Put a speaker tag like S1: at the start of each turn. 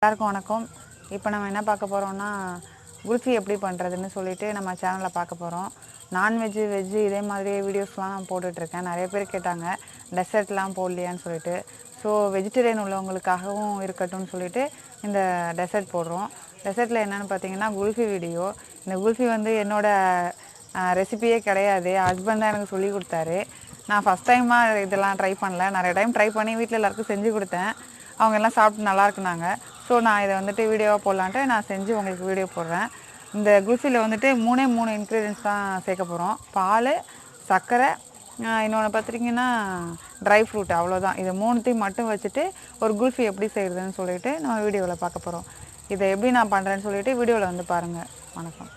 S1: எல்லாருக்கும் வணக்கம். இப்போ நம்ம என்ன பார்க்க போகிறோம்னா குல்ஃபி எப்படி பண்ணுறதுன்னு சொல்லிட்டு நம்ம சேனலில் பார்க்க போகிறோம். நான்வெஜ்ஜு வெஜ்ஜு இதே மாதிரியே வீடியோஸ்லாம் நான் போட்டுட்ருக்கேன். நிறைய பேர் கேட்டாங்க டெசர்ட்லாம் போடலையான்னு சொல்லிட்டு. ஸோ வெஜிடேரியன் உள்ளவங்களுக்காகவும் இருக்கட்டும்னு சொல்லிட்டு இந்த டெசர்ட் போடுறோம். டெசர்ட்டில் என்னென்னு பார்த்தீங்கன்னா குல்ஃபி வீடியோ. இந்த குல்ஃபி வந்து என்னோடய ரெசிபியே கிடையாது, ஹஸ்பண்ட் தான் எனக்கு சொல்லி கொடுத்தாரு. நான் ஃபஸ்ட் டைமாக இதெல்லாம் ட்ரை பண்ணல, நிறைய டைம் ட்ரை பண்ணி வீட்டில் எல்லாருக்கும் செஞ்சு கொடுத்தேன். அவங்க எல்லாம் சாப்பிட்டு நல்லா இருக்குனாங்க. ஸோ நான் இதை வந்துட்டு வீடியோவாக போடலான்ட்டு நான் செஞ்சு உங்களுக்கு வீடியோ போடுறேன். இந்த குல்ஃபியில் வந்துட்டு 3 இன்க்ரீடியன்ஸ் தான் சேர்க்க போகிறோம். பால், சர்க்கரை, இன்னொன்று பார்த்திங்கன்னா ட்ரை ஃப்ரூட், அவ்வளோதான். இதை 3த்தையும் மட்டும் வச்சுட்டு ஒரு குல்ஃபி எப்படி செய்கிறதுன்னு சொல்லிட்டு நம்ம வீடியோவில் பார்க்க போகிறோம். இதை எப்படி நான் பண்ணுறேன்னு சொல்லிட்டு வீடியோவில் வந்து பாருங்கள். வணக்கம்.